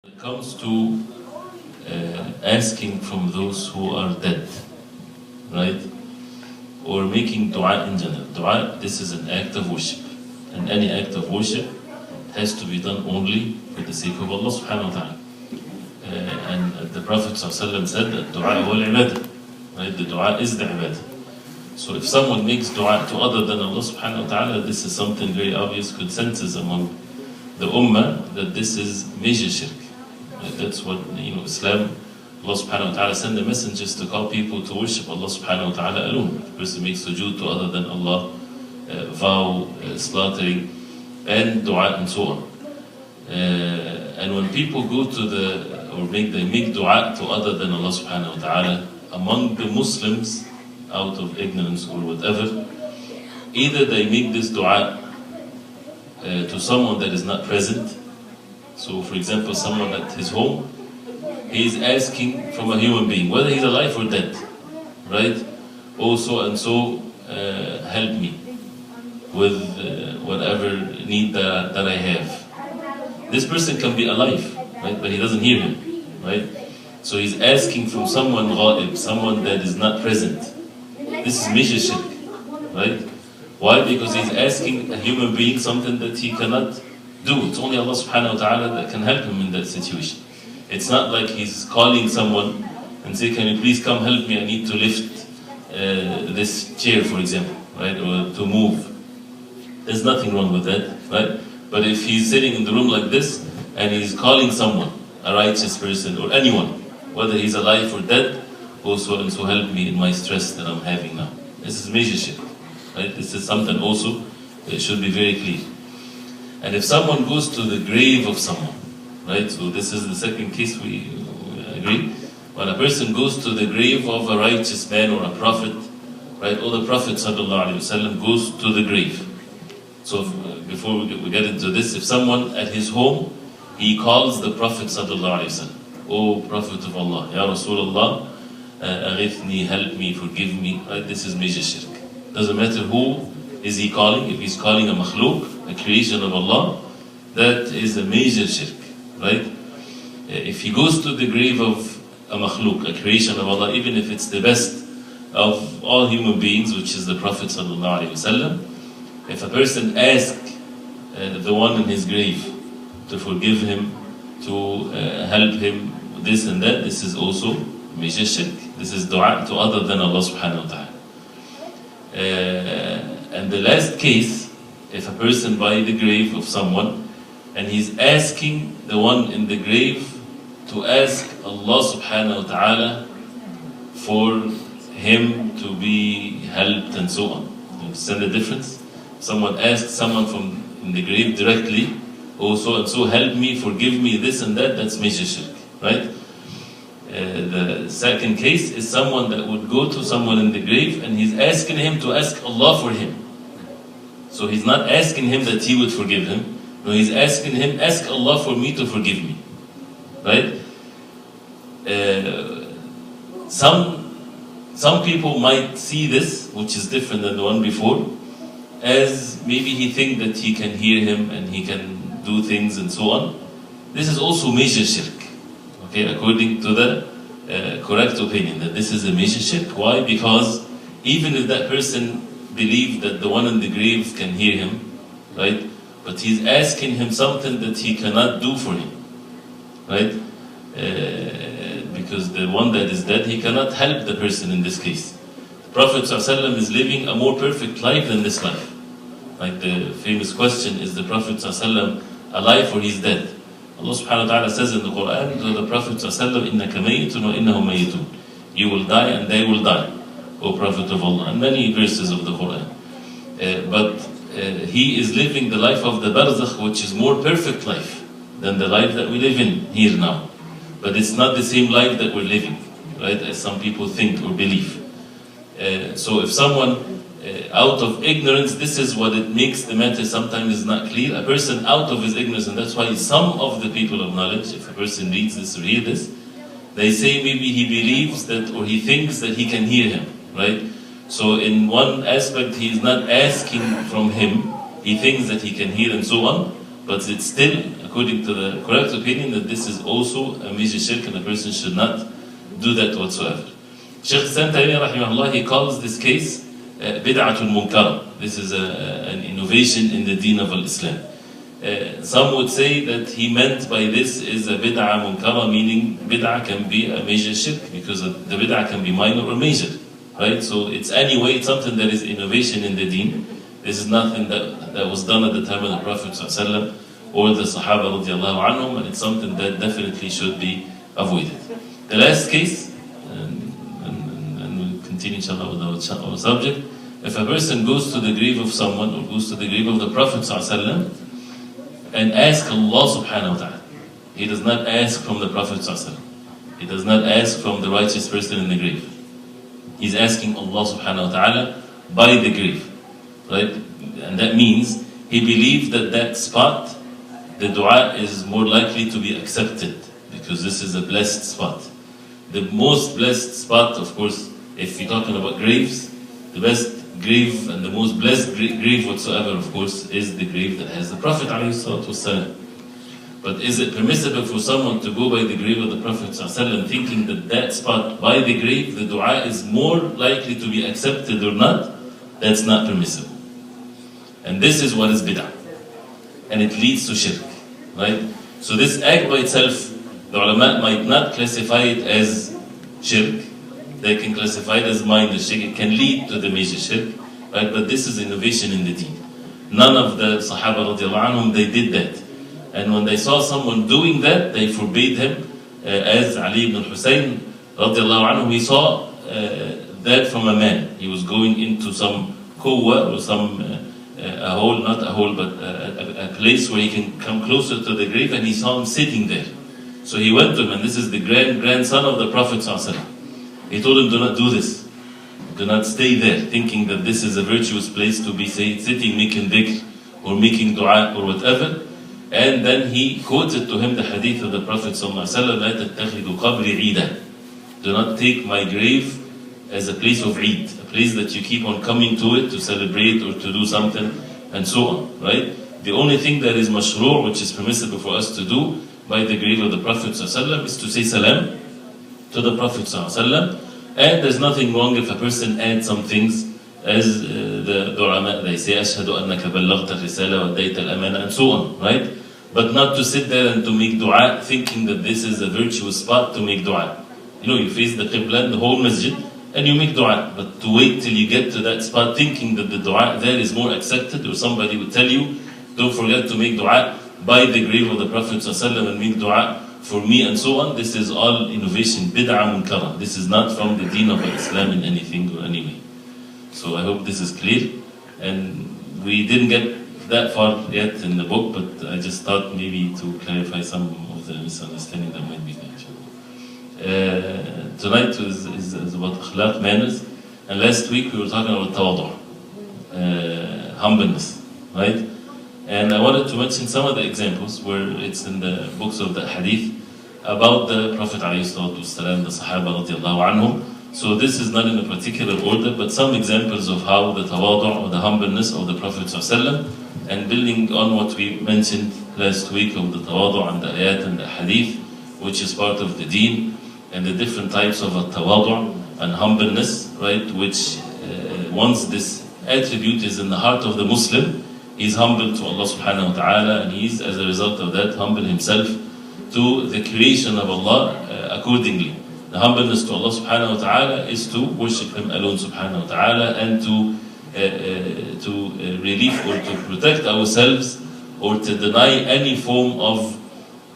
It comes to asking from those who are dead, right? Or making dua in general. Dua, this is an act of worship. And any act of worship has to be done only for the sake of Allah subhanahu wa ta'ala. And the Prophet ﷺ said that dua huwa al-ibadah, right? The dua is the ibadah. So if someone makes dua to other than Allah subhanahu wa ta'ala, this is something very obvious consensus among the ummah that this is major shirk. That's what, Islam, Allah subhanahu wa ta'ala sent the messengers to call people to worship Allah subhanahu wa ta'ala alone. If a person makes sujood to other than Allah, vow, slaughtering, and dua and so on. And when people go to they make dua to other than Allah subhanahu wa ta'ala, among the Muslims, out of ignorance or whatever, either they make this dua to someone that is not present. So for example, someone at his home, he is asking from a human being, whether he's alive or dead, right? Oh, so and so, help me with whatever need that I have. This person can be alive, right? But he doesn't hear him, right? So he's asking from someone ghaib, someone that is not present. This is major shirk, right? Why? Because he's asking a human being something that he cannot do. It's only Allah subhanahu wa ta'ala that can help him in that situation. It's not like he's calling someone and say, can you please come help me, I need to lift this chair, for example, right? Or to move. There's nothing wrong with that, right? But if he's sitting in the room like this and he's calling someone, a righteous person or anyone, whether he's alive or dead, also and so help me in my stress that I'm having now. This is major shirk, right? This is something also that should be very clear. And if someone goes to the grave of someone, right? So this is the second case we agree. When a person goes to the grave of a righteous man or a prophet, right? Or the Prophet ﷺ goes to the grave. So before we get into this, if someone at his home, he calls the Prophet ﷺ, O Prophet of Allah, Ya Rasulullah, aghithni, help me, forgive me, right? This is major shirk. Doesn't matter who is he calling. If he's calling a makhluk, a creation of Allah, that is a major shirk, right? If he goes to the grave of a makhluk, a creation of Allah, even if it's the best of all human beings, which is the Prophet ﷺ, if a person asks the one in his grave to forgive him, to help him, this and that, this is also major shirk. This is dua to other than Allah subhanahu wa ta'ala. And the last case, if a person by the grave of someone and he's asking the one in the grave to ask Allah subhanahu wa ta'ala for him to be helped and so on. You understand the difference? Someone asks someone from in the grave directly, oh so and so help me, forgive me, this and that, that's major shirk, right? The second case is someone that would go to someone in the grave and he's asking him to ask Allah for him. So he's not asking him that he would forgive him. No, he's asking him, ask Allah for me to forgive me. Right? Some people might see this, which is different than the one before, as maybe he thinks that he can hear him and he can do things and so on. This is also major shirk. Okay, according to the correct opinion, that this is a major shirk. Why? Because even if that person believes that the one in the grave can hear him, right? But he's asking him something that he cannot do for him, right? Because the one that is dead, he cannot help the person in this case. The Prophet ﷺ is living a more perfect life than this life. Like the famous question, is the Prophet ﷺ alive or he's dead? Allah subhanahu wa ta'ala says in the Quran to the Prophet ﷺ, إِنَّكَ مَيِّتٌ وَإِنَّهُمْ مَيِّتُونَ. You will die and they will die, O Prophet of Allah. And many verses of the Quran. But he is living the life of the barzakh, which is more perfect life than the life that we live in here now. But it's not the same life that we're living, right? As some people think or believe. So if someone out of ignorance, this is what it makes the matter sometimes is not clear. A person out of his ignorance, and that's why some of the people of knowledge, if a person reads this or hears this, they say maybe he believes that or he thinks that he can hear him, right? So in one aspect he is not asking from him, he thinks that he can hear and so on, But it's still, according to the correct opinion, that this is also a major shirk and a person should not do that whatsoever. Shaykh Taymiyyah rahimahullah, he calls this case bid'atul munkara. This is an innovation in the deen of Islam. Some would say that he meant by this is a bid'ah munkara, meaning bid'ah can be a major shirk, because the bid'ah can be minor or major, right? So it's anyway, it's something that is innovation in the deen. This is nothing that was done at the time of the Prophet ﷺ or the Sahaba radiallahu anhum, and it's something that definitely should be avoided. The last case, and we'll continue inshallah with our subject. If a person goes to the grave of someone or goes to the grave of the Prophet ﷺ and asks Allah subhanahu wa ta'ala, he does not ask from the Prophet ﷺ. He does not ask from the righteous person in the grave. He's asking Allah subhanahu wa ta'ala by the grave, right? And that means he believes that that spot, the dua is more likely to be accepted, because this is a blessed spot. The most blessed spot, of course, if you're talking about graves, the best grave and the most blessed grave whatsoever, of course, is the grave that has the Prophet ﷺ. But is it permissible for someone to go by the grave of the Prophet ﷺ thinking that that spot by the grave, the dua is more likely to be accepted or not? That's not permissible. And this is what is bid'ah. And it leads to shirk, right? So this act by itself, the ulama might not classify it as shirk. They can classify it as minor shirk. It can lead to the major shirk, right? But this is innovation in the deen. None of the Sahaba radiallahu anhum, they did that. And when they saw someone doing that, they forbade him. As Ali ibn Hussein radiallahu anhu, he saw that from a man. He was going into some kowa or some a hole, not a hole, but a place where he can come closer to the grave, and he saw him sitting there. So he went to him, and this is the grandson of the Prophet ﷺ. He told him, do not do this. Do not stay there, thinking that this is a virtuous place to be sitting, making dhikr, or making dua, or whatever. And then he quoted to him the hadith of the Prophet ﷺ, لا تتخذوا قبري عيدا. Do not take my grave as a place of Eid, a place that you keep on coming to it to celebrate or to do something, and so on, right? The only thing that is mashru', which is permissible for us to do by the grave of the Prophet ﷺ, is to say salam to the Prophet ﷺ. And there's nothing wrong if a person adds some things, as the ulama, they say, أشهد أنك بلغت الرسالة وأديت الأمانة, and so on, right? But not to sit there and to make dua, thinking that this is a virtuous spot to make dua. You know, you face the Qibla, the whole masjid, and you make dua. But to wait till you get to that spot thinking that the dua there is more accepted, or somebody would tell you, don't forget to make dua by the grave of the Prophet ﷺ and make dua for me, and so on. This is all innovation, bid'ah munkara. This is not from the deen of Islam in anything or any way. So I hope this is clear. And we didn't get that far yet in the book, but I just thought maybe to clarify some of the misunderstanding that might be there. Tonight is about akhlaq, manners, and last week we were talking about tawadu', humbleness, right? And I wanted to mention some of the examples where it's in the books of the hadith about the Prophet ﷺ, the Sahaba radiallahu anhum. So this is not in a particular order, but some examples of how the tawadu' or the humbleness of the Prophet ﷺ, and building on what we mentioned last week of the tawadu' and the ayat and the hadith, which is part of the deen, and the different types of tawadu' and humbleness, right? Which once this attribute is in the heart of the Muslim, he's humble to Allah subhanahu wa ta'ala, and he's, as a result of that, humble himself to the creation of Allah accordingly. The humbleness to Allah subhanahu wa ta'ala is to worship Him alone subhanahu wa ta'ala, and to relieve or to protect ourselves, or to deny any form of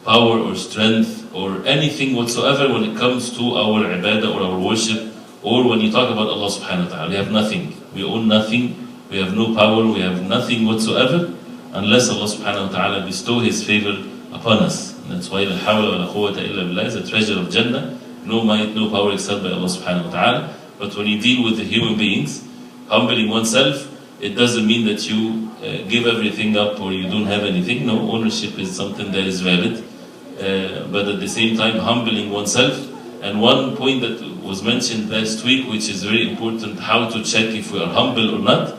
power or strength or anything whatsoever when it comes to our ibadah or our worship, or when you talk about Allah subhanahu wa ta'ala. We have nothing, we own nothing, we have no power, we have nothing whatsoever, unless Allah subhanahu wa ta'ala bestow His favor upon us. And that's why la hawla wa la quwwata illa billah is a treasure of Jannah. No might, no power except by Allah subhanahu wa ta'ala. But when you deal with the human beings, humbling oneself, it doesn't mean that you give everything up or you don't have anything. No, ownership is something that is valid. But at the same time, humbling oneself. And one point that was mentioned last week, which is very important, how to check if we are humble or not.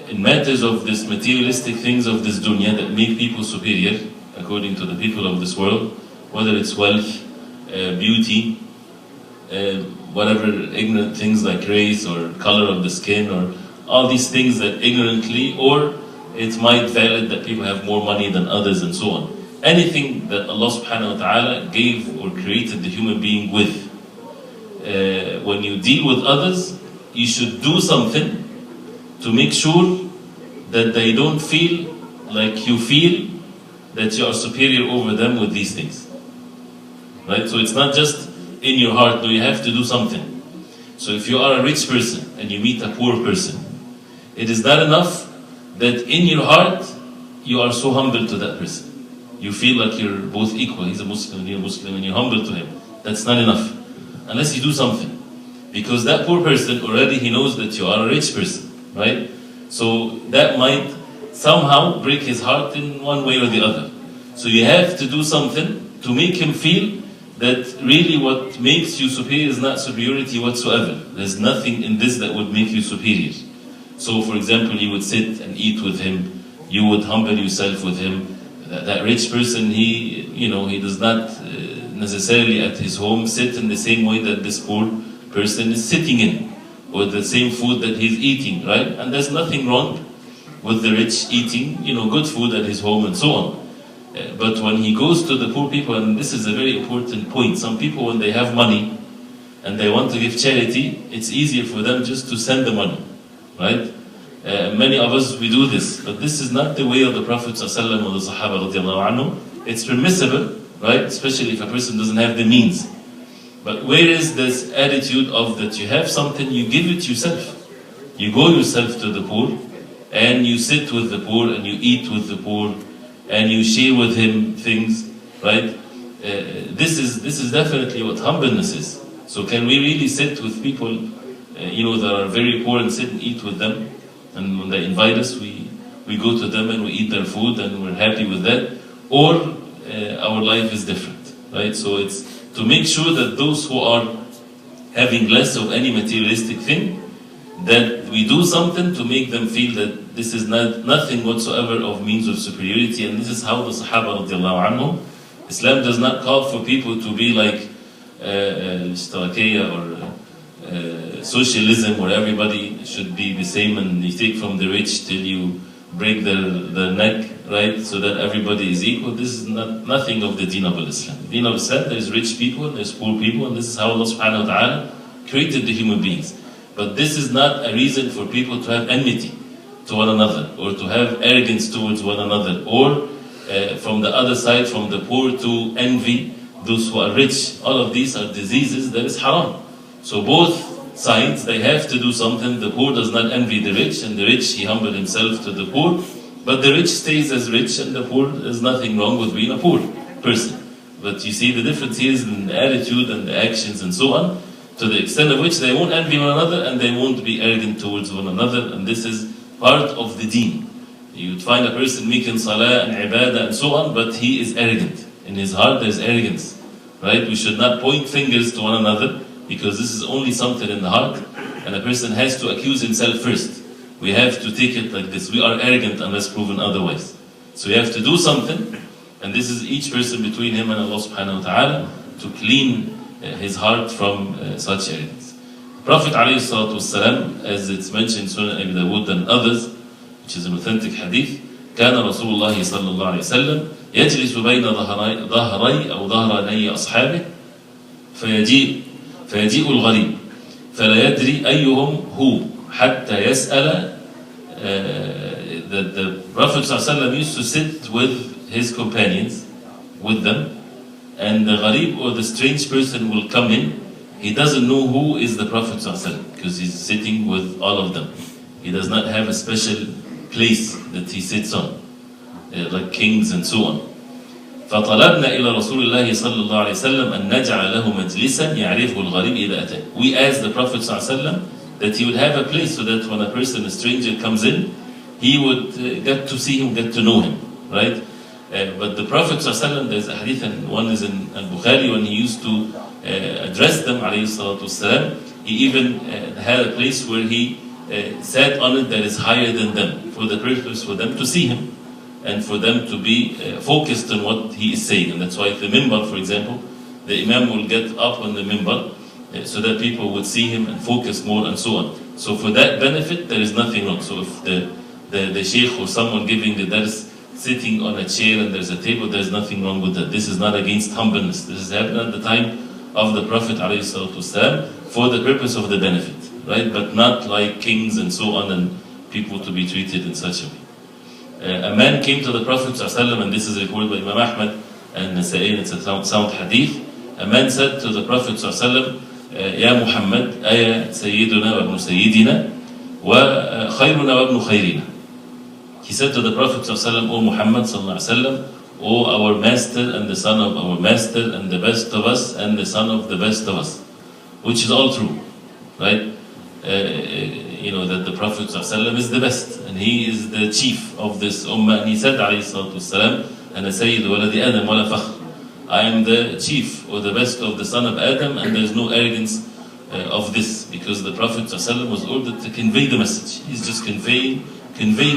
in matters of this materialistic things of this dunya that make people superior, according to the people of this world, whether it's wealth, beauty, whatever ignorant things like race or color of the skin or all these things that ignorantly, or it might valid that people have more money than others and so on. Anything that Allah subhanahu wa ta'ala gave or created the human being with, when you deal with others, you should do something to make sure that they don't feel like you feel that you are superior over them with these things. Right? So it's not just in your heart, no, you have to do something. So if you are a rich person and you meet a poor person, it is not enough that in your heart you are so humble to that person. You feel like you're both equal. He's a Muslim and you're a Muslim and you're humble to him. That's not enough. Unless you do something. Because that poor person already, he knows that you are a rich person. Right? So that might somehow break his heart in one way or the other. So you have to do something to make him feel that really what makes you superior is not superiority whatsoever. There's nothing in this that would make you superior. So for example, you would sit and eat with him. You would humble yourself with him. That rich person, he does not necessarily at his home sit in the same way that this poor person is sitting in, or the same food that he's eating, right? And there's nothing wrong with the rich eating, good food at his home and so on. But when he goes to the poor people, and this is a very important point, some people when they have money and they want to give charity, it's easier for them just to send the money, right? Many of us, we do this, but this is not the way of the Prophet ﷺ or the Sahaba radiallahu anhu. It's permissible, right? Especially if a person doesn't have the means. But where is this attitude of that you have something, you give it yourself. You go yourself to the poor, and you sit with the poor, and you eat with the poor, and you share with him things, right? This is definitely what humbleness is. So can we really sit with people, that are very poor and sit and eat with them? And when they invite us, we go to them and we eat their food and we're happy with that. Or our life is different, right? So it's to make sure that those who are having less of any materialistic thing, that we do something to make them feel that this is nothing whatsoever of means of superiority. And this is how the Sahaba radiallahu anhum, Islam does not call for people to be like or socialism, where everybody should be the same and you take from the rich till you break their neck, right? So that everybody is equal. This is nothing of the deen of Islam. The deen of Islam, there's rich people, there's poor people, and this is how Allah subhanahu wa ta'ala created the human beings. But this is not a reason for people to have enmity to one another, or to have arrogance towards one another, or from the other side, from the poor to envy those who are rich. All of these are diseases that is haram. So both sides, they have to do something. The poor does not envy the rich, and the rich, he humbled himself to the poor. But the rich stays as rich, and the poor, there's nothing wrong with being a poor person. But you see the difference here is in the attitude and the actions and so on, to the extent of which they won't envy one another and they won't be arrogant towards one another. And this is part of the deen. You'd find a person making salah and ibadah and so on, but he is arrogant. In his heart there's arrogance, right? We should not point fingers to one another, because this is only something in the heart, and a person has to accuse himself first. We have to take it like this. We are arrogant unless proven otherwise. So we have to do something, and this is each person between him and Allah subhanahu wa ta'ala, to clean his heart from such arrogance. Prophet ﷺ, as it's mentioned in Sunan Abi Dawud and others, which is an authentic hadith, كان رسول الله صلى الله عليه وسلم يجلس بين ظهري أو ظهراني أصحابه فيجيء الغريب فلا يدري أيهم هو حتى يسأل. The Prophet ﷺ used to sit with his companions, with them, and the gharib or the strange person will come in. He doesn't know who is the Prophet ﷺ, because he's sitting with all of them. He does not have a special place that he sits on, like kings and so on. فطلبنا إلى رسول الله صلى الله عليه وسلم أن نجعل له مجلسا يعرفه الغريب إذا أتى. We asked the Prophet صلى الله عليه وسلم that he would have a place so that when a person, a stranger comes in, he would get to see him, get to know him, right? But the Prophet صلى الله عليه وسلم, there's a hadith, and one is in Al-Bukhari, when he used to address them, عليه الصلاة والسلام, he even had a place where he sat on it that is higher than them, for the purpose for them to see him and for them to be focused on what he is saying. And that's why the minbar, for example, the imam will get up on the minbar so that people would see him and focus more and so on. So for that benefit, there is nothing wrong. So if the sheikh or someone giving the dars sitting on a chair and there's a table, there's nothing wrong with that. This is not against humbleness. This is happened at the time of the Prophet ﷺ for the purpose of the benefit, right? But not like kings and so on and people to be treated in such a way. A man came to the Prophet ﷺ, and this is recorded by Imam Ahmad and Nasa'i, and it's a sound hadith. A man said to the Prophet ﷺ, يا محمد أيا سيدنا وابن سيدنا وخيرنا وابن خيرنا. He said to the Prophet ﷺ, O Muhammad ﷺ, O our master and the son of our master and the best of us and the son of the best of us. Which is all true, right? You know that the Prophet ﷺ is the best and he is the chief of this ummah. And he said عليه الصلاة والسلام, أنا سيد ولد آدم ولا فخر. I am the chief or the best of the son of Adam, and there is no arrogance of this, because the Prophet ﷺ was ordered to convey the message. He's just conveying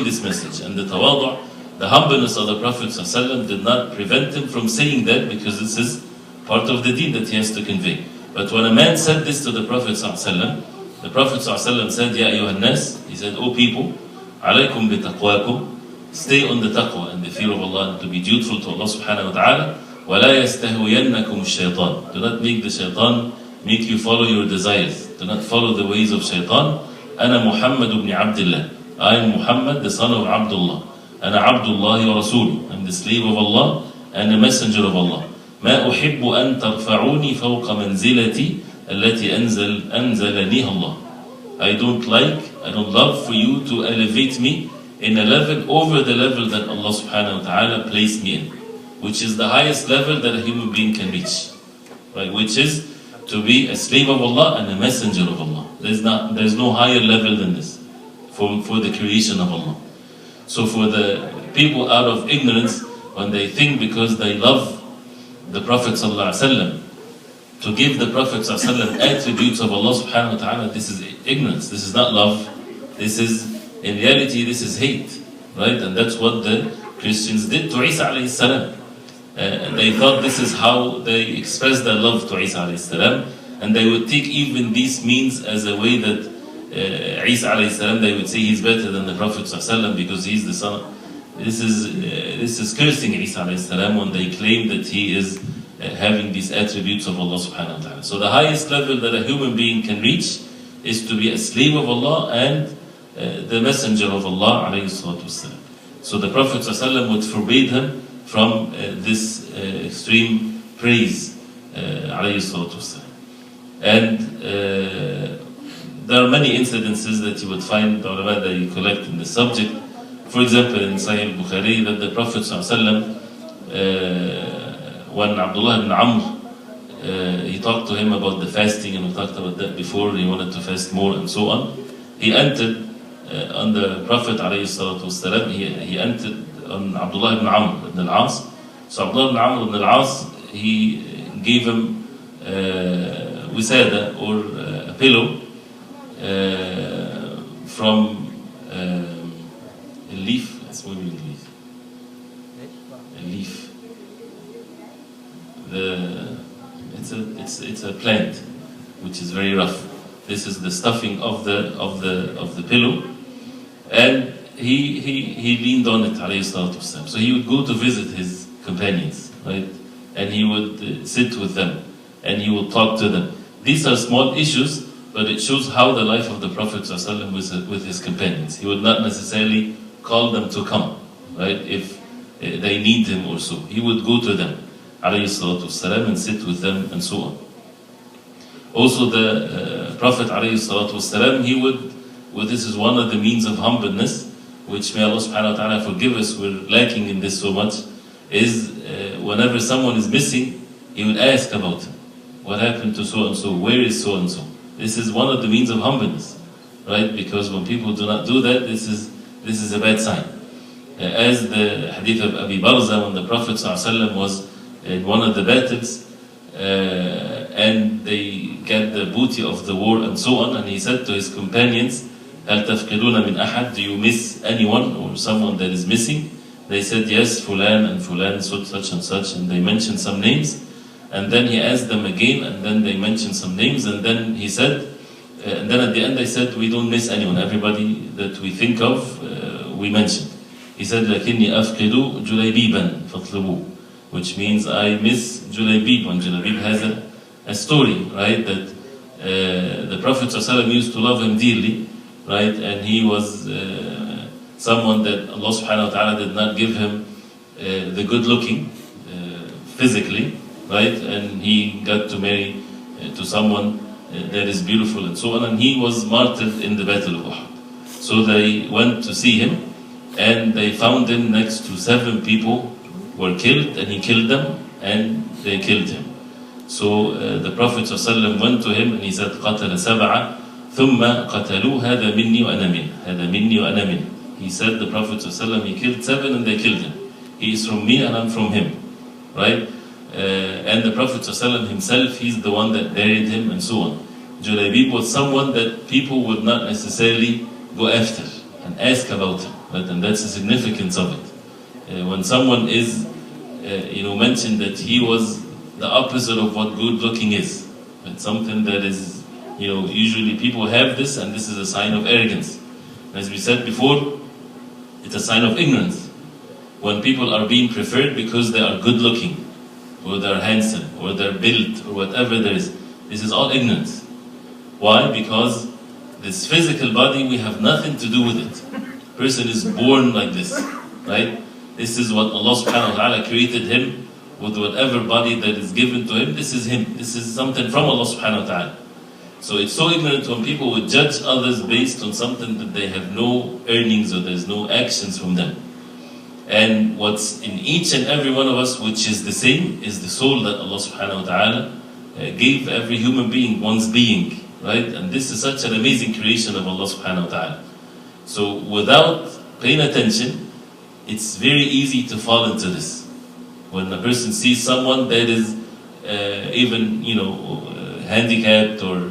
this message. And the tawadu', the humbleness of the Prophet ﷺ did not prevent him from saying that, because this is part of the deen that he has to convey. But when a man said this to the Prophet ﷺ, the Prophet ﷺ said, Ya ayyuhan nas, he said, O people, alaykum bi taqwakum, stay on the taqwa and the fear of Allah, and to be dutiful to Allah subhanahu wa ta'ala. وَلَا يَسْتَهْوِيَنَّكُمُ الشَّيْطَانِ. Do not make the shaitan make you follow your desires. Do not follow the ways of shaitan. أَنَا مُحَمَّدُ بْنِ عَبْدِ اللَّهِ. I am Muhammad, the son of Abdullah. أَنَا عَبْدُ اللَّهِ وَرَسُولُهُ. I am the slave of Allah and the messenger of Allah. مَا أُحِبُّ أَن تَرْفَعُونِي فَوْقَ مَنْزِلَتِي الَّتِي أَنزَلَنِيهَا اللَّهِ. I don't love for you to elevate me in a level over the level that Allah subhanahu wa ta'ala placed me in, which is the highest level that a human being can reach, right? Which is to be a slave of Allah and a messenger of Allah. There's no higher level than this for the creation of Allah. So for the people out of ignorance, when they think because they love the Prophet ﷺ, to give the Prophet ﷺ attributes of Allah subhanahu wa ta'ala, this is ignorance, this is not love, this is, in reality, this is hate, right? And that's what the Christians did to Isa alayhi salam. They thought this is how they express their love to Isa alayhi salam, and they would take even these means as a way that Isa alayhi salam, they would say he's better than the Prophet ﷺ because he's the son. This is cursing Isa alayhi salam when they claim that he is having these attributes of Allah subhanahu wa ta'ala. So the highest level that a human being can reach is to be a slave of Allah and the messenger of Allah alayhi salatu wasalam. So the Prophet ﷺ would forbid him from this extreme praise alayhi salatu wasalam. And there are many incidences that you would find the ulama that you collect in the subject. For example, in Sahih Bukhari, that the Prophet ﷺ, when Abdullah ibn Amr, he talked to him about the fasting, and we talked about that before, he wanted to fast more and so on. He entered on the Prophet ﷺ, he entered on Abdullah ibn Amr ibn al-As. So Abdullah ibn Amr ibn al-As, he gave him wisada, or a pillow, from a leaf. That's what we mean, a leaf. It's a plant which is very rough. This is the stuffing of the pillow, and he leaned on it alayhi salatu wasalam. So he would go to visit his companions, right? And he would sit with them and he would talk to them. These are small issues, but it shows how the life of the Prophet ﷺ was with his companions. He would not necessarily call them to come, right? If they need him or so, he would go to them alayhi salatu wasalam and sit with them and so on. Also the Prophet alayhi salatu wasalam, he would, this is one of the means of humbleness, which may Allah subhanahu wa ta'ala forgive us, we're lacking in this so much, is whenever someone is missing, he would ask about him. What happened to so and so? Where is so and so? This is one of the means of humbleness, right? Because when people do not do that, this is a bad sign. As the hadith of Abi Barza, when the Prophet ﷺ was in one of the battles, and they get the booty of the war and so on, and he said to his companions, هل تفقدون من أحد? Do you miss anyone or someone that is missing? They said, yes, Fulan and Fulan, such and such, and they mentioned some names. And then he asked them again, and then they mentioned some names, and then he said, and then at the end they said, we don't miss anyone. Everybody that we think of, we mentioned. He said, لكني أفقد جليبيبا فاطلبوه, which means I miss Julaybib. And Julaybib has a story, right? That the Prophet ﷺ used to love him dearly, right? And he was someone that Allah subhanahu wa ta'ala did not give him the good looking physically, right? And he got to marry to someone that is beautiful and so on. And he was martyred in the Battle of Uhud. So they went to see him, and they found him next to 7 people were killed, and he killed them, and they killed him. So the Prophet ﷺ went to him and he said, قتل 7 ثم قتلوه هذا مني وأنا منه هذا مني وأنا منه. He said, the Prophet ﷺ, he killed 7 and they killed him. He is from me and I'm from him, right? And the Prophet ﷺ himself, he's the one that buried him and so on. Julaybib was someone that people would not necessarily go after and ask about him, right? And that's the significance of it. When someone is, mentioned that he was the opposite of what good looking is. It's something that is, usually people have this, and this is a sign of arrogance. As we said before, it's a sign of ignorance. When people are being preferred because they are good looking, or they're handsome, or they're built, or whatever there is, this is all ignorance. Why? Because this physical body, we have nothing to do with it. Person is born like this, right? This is what Allah subhanahu wa ta'ala created him with, whatever body that is given to him. This is him. This is something from Allah subhanahu wa ta'ala. So it's so ignorant when people would judge others based on something that they have no earnings or there's no actions from them. And what's in each and every one of us, which is the same, is the soul that Allah subhanahu wa ta'ala gave every human being, one's being, right? And this is such an amazing creation of Allah subhanahu wa ta'ala. So without paying attention, it's very easy to fall into this. When a person sees someone that is even, handicapped or,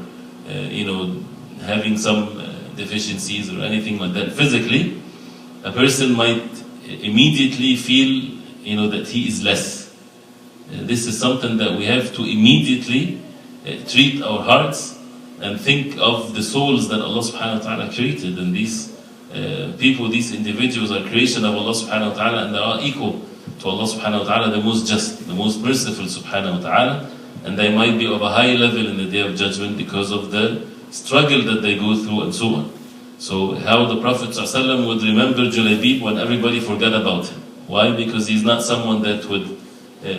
having some deficiencies or anything like that physically, a person might immediately feel, that he is less. This is something that we have to immediately treat our hearts and think of the souls that Allah subhanahu wa ta'ala created. And these people, these individuals are creation of Allah subhanahu wa ta'ala, and they are equal to Allah subhanahu wa ta'ala, the most just, the most merciful subhanahu wa ta'ala. And they might be of a high level in the Day of Judgment because of the struggle that they go through and so on. So how the Prophet ﷺ would remember Julaybib when everybody forgot about him. Why? Because he's not someone that would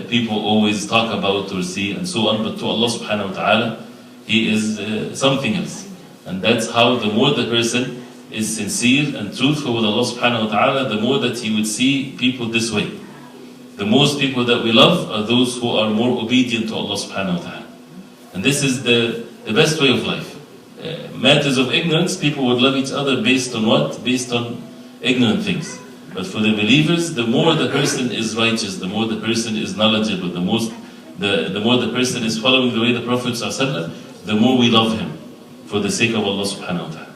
people always talk about or see and so on. But to Allah subhanahu wa ta'ala, he is something else. And that's how the more the person is sincere and truthful with Allah subhanahu wa ta'ala, the more that he would see people this way. The most people that we love are those who are more obedient to Allah subhanahu wa ta'ala. And this is the best way of life. Matters of ignorance, people would love each other based on what? Based on ignorant things. But for the believers, the more the person is righteous, the more the person is knowledgeable, the more the person is following the way the Prophet ﷺ, the more we love him for the sake of Allah subhanahu wa ta'ala.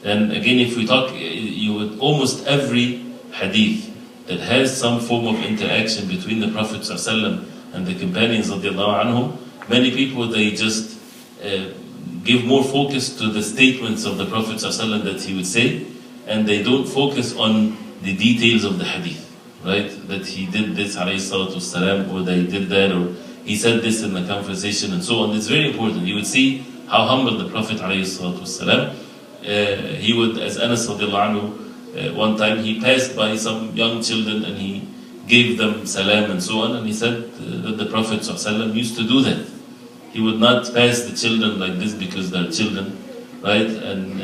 And again, if we talk, you would almost every hadith that has some form of interaction between the Prophet ﷺ and the companions of the Allah anhum, many people, they just give more focus to the statements of the Prophet ﷺ that he would say, and they don't focus on the details of the hadith, right? That he did this, alayhi salatu wasalam, or they did that, or he said this in the conversation and so on. It's very important. You would see how humble the Prophet alayhi salatu wasalam. He would, as Anas radiallahu anhu, one time he passed by some young children and he gave them salam and so on, and he said that the Prophet ﷺ used to do that. He would not pass the children like this because they're children, right? And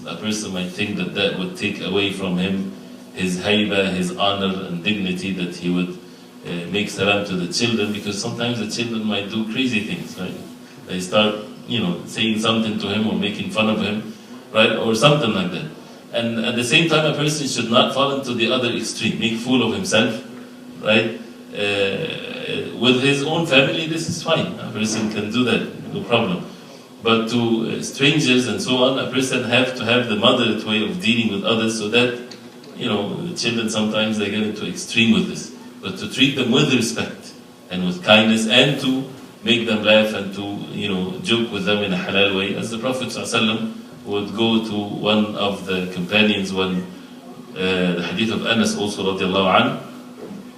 a person might think that that would take away from him his hayba, his honor and dignity, that he would make salam to the children, because sometimes the children might do crazy things, right? They start, saying something to him or making fun of him, right? Or something like that. And at the same time, a person should not fall into the other extreme, make fool of himself, right? With his own family, this is fine. A person can do that, no problem. But to strangers and so on, a person have to have the moderate way of dealing with others, so that, the children sometimes they get into extreme with this. But to treat them with respect and with kindness, and to make them laugh and to, joke with them in a halal way, as the Prophet ﷺ would go to one of the companions when the hadith of Anas also radiallahu anhu,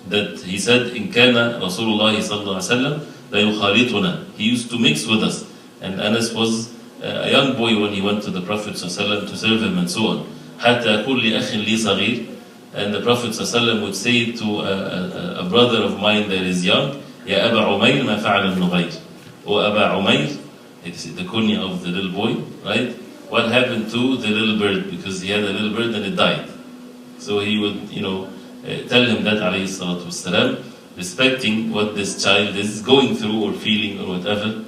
that he said, إن كان رسول الله صلى الله عليه وسلم لا يخالطنا. He used to mix with us. And Anas was a young boy when he went to the Prophet ﷺ to serve him and so on. حتى يقول لي أخ لي صغير. And the Prophet ﷺ would say to a brother of mine that is young, يا أبا عمير ما فعل النغير. O Aba Umayr, it's the kunya of the little boy, right? What happened to the little bird? Because he had a little bird and it died. So he would, tell him that, alayhi salatu wasalam, respecting what this child is going through or feeling or whatever.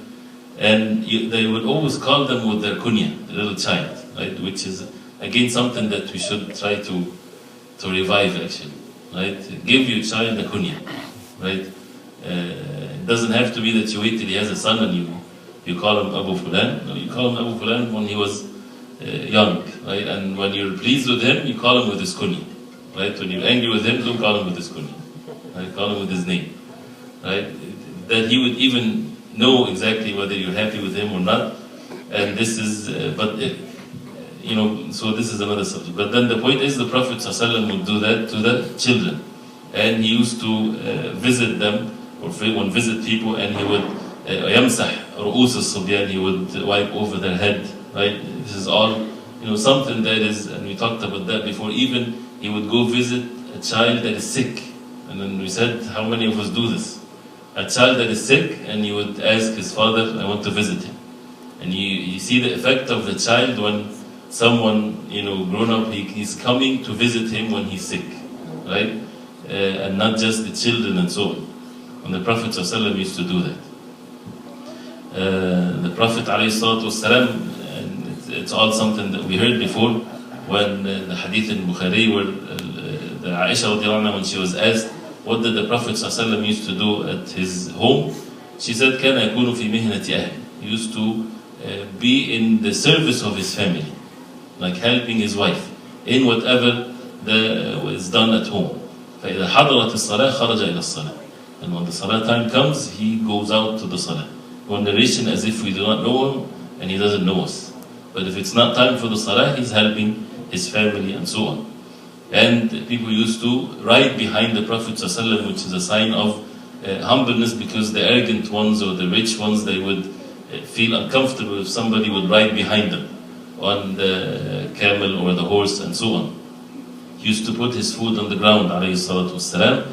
And they would always call them with their kunya, the little child, right? Which is, again, something that we should try to revive, actually, right? Give your child a kunya, right? It doesn't have to be that you wait till he has a son and you call him Abu Fulan. No, you call him Abu Fulan when he was young, right? And when you're pleased with him, you call him with his kunya, right? When you're angry with him, don't call him with his kunya, right? Call him with his name, right? That he would even know exactly whether you're happy with him or not. And this is, so this is another subject. But then the point is, the Prophet ﷺ would do that to the children. And he used to visit them, or when visit people, and he would يمسح رؤوس الصبيان, he would wipe over their head, right? This is all, something that is, and we talked about that before, even he would go visit a child that is sick. And then we said, how many of us do this? A child that is sick, and he would ask his father, I want to visit him. And you see the effect of the child when someone, grown up, he's coming to visit him when he's sick, right? And not just the children and so on. And the Prophet ﷺ used to do that. The Prophet ﷺ, and it's all something that we heard before, when the hadith in Bukhari, where the Aisha radiallahu anha, when she was asked, what did the Prophet ﷺ used to do at his home? She said, كان يكون في مهنة أهله. He used to be in the service of his family, like helping his wife in whatever is done at home. فإذا حضرت الصلاة خرج إلى الصلاة. And when the salah time comes, he goes out to the salah. One narration as if we do not know him and he doesn't know us. But if it's not time for the salah, he's helping his family and so on. And people used to ride behind the Prophet ﷺ, which is a sign of humbleness, because the arrogant ones or the rich ones, they would feel uncomfortable if somebody would ride behind them on the camel or the horse and so on. He used to put his food on the ground, alayhi salatu wassalam.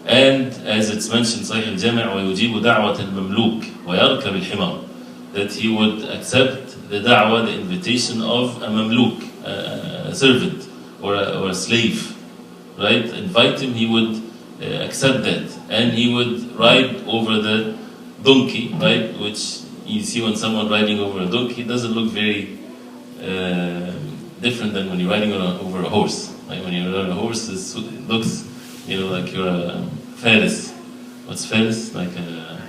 And as it's mentioned, Sahih al-Jami' وَيُجِيبُ دَعْوَةَ الْمَمْلُوكِ وَيَرْكَبِ الْحِمَارِ, that he would accept the da'wah, the invitation of a mamluk, a servant or a slave, right? Invite him, he would accept that, and he would ride over the donkey, right? Which you see when someone riding over a donkey, it doesn't look very different than when you're riding over a horse. Right? When you're on a horse, it looks, like you're a faris. What's faris? Like a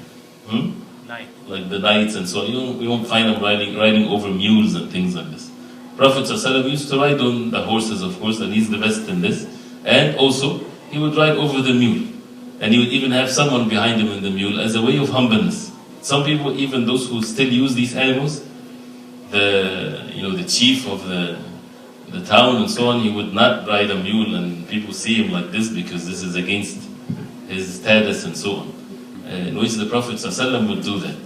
Knight. Like the knights and so on. We won't find them riding over mules and things like this. Prophet ﷺ used to ride on the horses, of course, and he's the best in this. And also, he would ride over the mule. And he would even have someone behind him in the mule as a way of humbleness. Some people, even those who still use these animals, the chief of the town and so on, he would not ride a mule, and people see him like this because this is against his status and so on. In which the Prophet ﷺ would do that.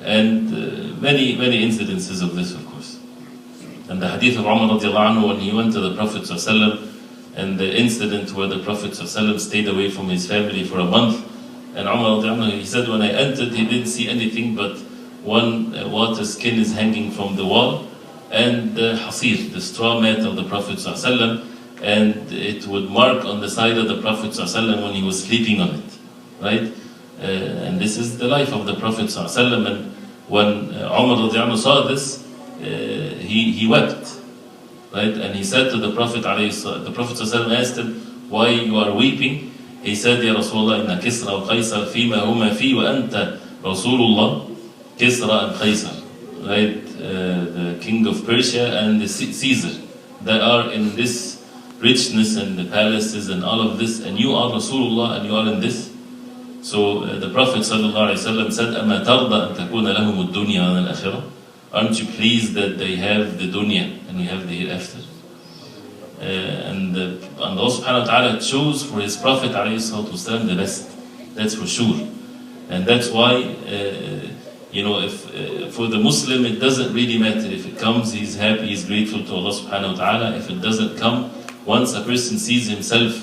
And many incidences of this, of course. And the hadith of Umar radiallahu anhu, when he went to the Prophet ﷺ, and the incident where the Prophet ﷺ stayed away from his family for a month, and Umar radiallahu anhu, he said, when I entered, he didn't see anything but one water skin is hanging from the wall, and the hasir, the straw mat of the Prophet ﷺ, and it would mark on the side of the Prophet ﷺ when he was sleeping on it, right? And this is the life of the Prophet ﷺ. And when Umar radiallahu anhu saw this, he wept, right? And he said to the Prophet the Prophet ﷺ asked him, why you are weeping? He said, Ya Rasulullah, inna Kisra wa Qaysar fima huma fi wa anta Rasulullah. Kisra and Qaisar, right? The king of Persia and the Caesar. They are in this richness and the palaces and all of this, and you are Rasulullah and you are in this. So the Prophet ﷺ said, أَمَا تَرْضَى أَن تَكُونَ لَهُمُ الدُّنْيَا وَأَنَا الْآخِرَةِ. Aren't you pleased that they have the dunya and we have the hereafter? And Allah subhanahu wa ta'ala chose for His Prophet ﷺ the best. That's for sure. And that's why, if for the Muslim it doesn't really matter. If it comes, he's happy, he's grateful to Allah subhanahu wa ta'ala. If it doesn't come, once a person sees himself,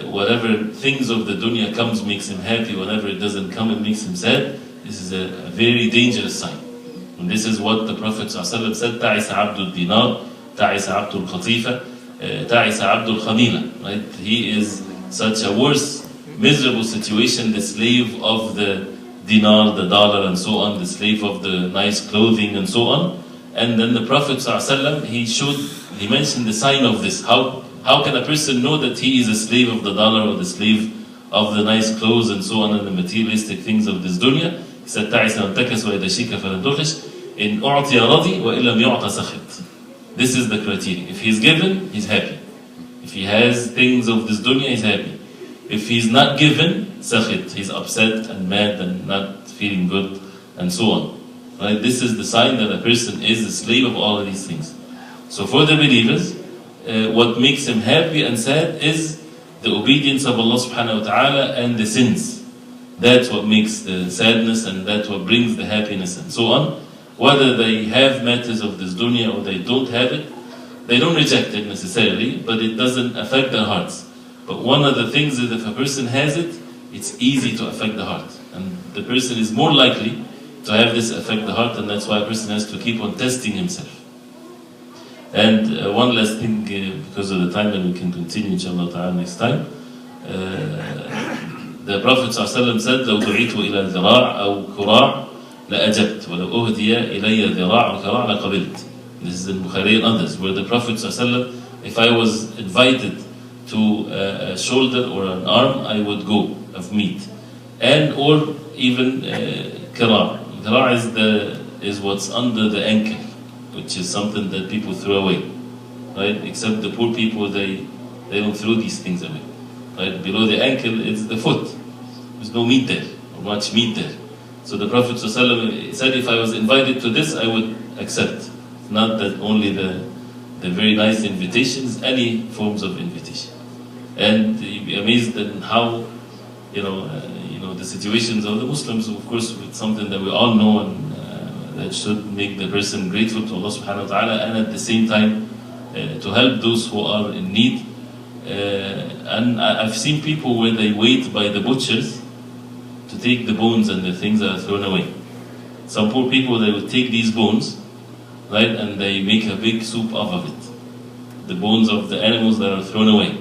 whatever things of the dunya comes makes him happy, whenever it doesn't come it makes him sad, this is a very dangerous sign. And this is what the Prophet ﷺ said, تعس عبد الدينار, تعس عبد الخطيفة, تعس عبد الخميلة. Right? He is such a worse, miserable situation, the slave of the dinar, the dollar and so on, the slave of the nice clothing and so on. And then the Prophet ﷺ, he mentioned the sign of this. How can a person know that he is a slave of the dollar or the slave of the nice clothes and so on and the materialistic things of this dunya? He said, تعس وانتكس وإذا شيك فلن تخش إن أعطي رضي وإن لم يعطى سخط. This is the criteria. If he's given, he's happy. If he has things of this dunya, he's happy. If he's not given, sakhit, he's upset and mad and not feeling good and so on. Right? This is the sign that a person is a slave of all of these things. So for the believers, what makes him happy and sad is the obedience of Allah subhanahu wa ta'ala and the sins. That's what makes the sadness and that's what brings the happiness and so on. Whether they have matters of this dunya or they don't have it, they don't reject it necessarily, but it doesn't affect their hearts. But one of the things is if a person has it, it's easy to affect the heart. And the person is more likely to have this affect the heart, and that's why a person has to keep on testing himself. And one last thing, because of the time, and we can continue inshallah ta'ala next time. The Prophet ﷺ said, لو دعيت إلى ذراع أو كراع لأجبت ولو أهدي إلي ذراع أو كراع لقبلت. This is in Bukhari and others, where the Prophet ﷺ, if I was invited to a shoulder or an arm, I would go of meat, and or even kara. Kara is what's under the ankle, which is something that people throw away, right? Except the poor people, they don't throw these things away, right? Below the ankle, it's the foot. There's no meat there, or much meat there. So the Prophet ﷺ said, if I was invited to this, I would accept. Not that only the very nice invitations, any forms of invitation. And you'd be amazed at how, the situations of the Muslims, of course, it's something that we all know, and that should make the person grateful to Allah subhanahu wa ta'ala, and at the same time to help those who are in need. And I've seen people where they wait by the butchers to take the bones and the things that are thrown away. Some poor people, they would take these bones, right, and they make a big soup off of it. The bones of the animals that are thrown away.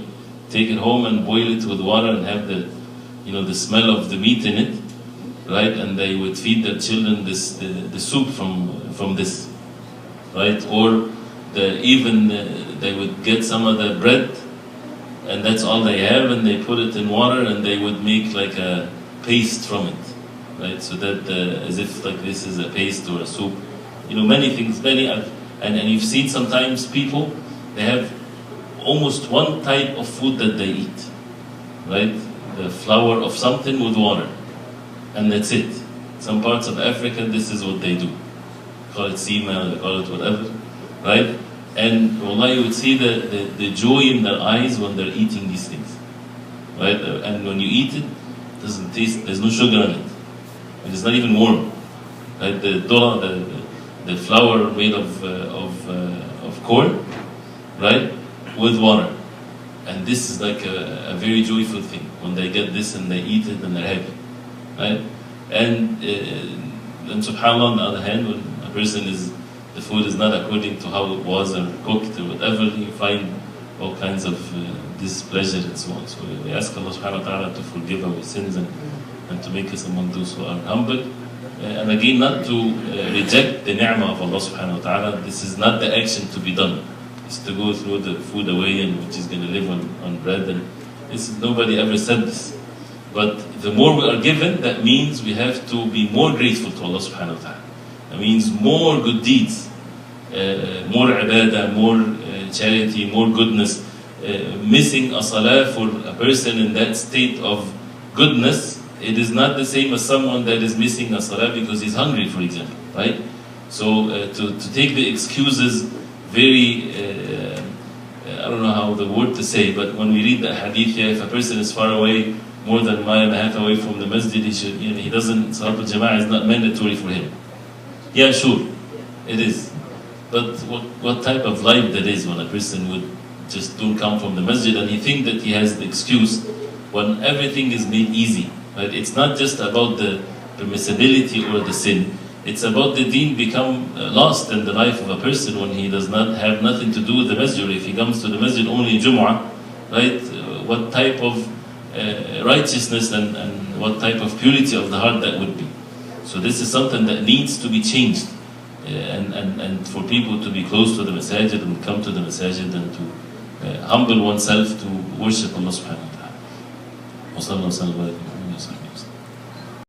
Take it home and boil it with water and have the smell of the meat in it, right? And they would feed their children the soup from this, right? Or they would get some of the bread, and that's all they have, and they put it in water, and they would make like a paste from it, right? So that as if like this is a paste or a soup. Many things, and you've seen sometimes people, they have almost one type of food that they eat, right? The flour of something with water, and that's it. Some parts of Africa, this is what they do. Call it sima, they call it whatever, right? And wallahi, you would see the joy in their eyes when they're eating these things, right? And when you eat it, it doesn't taste, there's no sugar in it. And it's not even warm, right? The flour made of corn, right? With water. And this is like a very joyful thing when they get this and they eat it and they're happy, right? And subhanAllah, on the other hand, when a person the food is not according to how it was or cooked or whatever, you find all kinds of displeasure and so on. So we ask Allah subhanahu wa ta'ala to forgive our sins and to make us among those who are humble. And again, not to reject the ni'mah of Allah subhanahu wa ta'ala. This is not the action to be done. It's to go throw the food away and which is going to live on bread. And nobody ever said this. But the more we are given, that means we have to be more grateful to Allah subhanahu wa ta'ala. That means more good deeds, more ibadah, more charity, more goodness. Missing a salah for a person in that state of goodness, it is not the same as someone that is missing a salah because he's hungry, for example, right? So to take the excuses very, I don't know how the word to say, but when we read the hadith here, if a person is far away, more than a mile and a half away from the masjid, he doesn't, Salat al-Jama'ah is not mandatory for him. Yeah, sure, it is. But what type of life that is when a person would just don't come from the masjid and he think that he has the excuse when everything is made easy. Right? It's not just about the permissibility or the sin. It's about the deen become lost in the life of a person when he does not have nothing to do with the masjid. If he comes to the masjid only Jumu'ah, right? What type of righteousness and what type of purity of the heart that would be. So this is something that needs to be changed. And for people to be close to the masajid and come to the masajid and to humble oneself to worship Allah subhanahu wa ta'ala.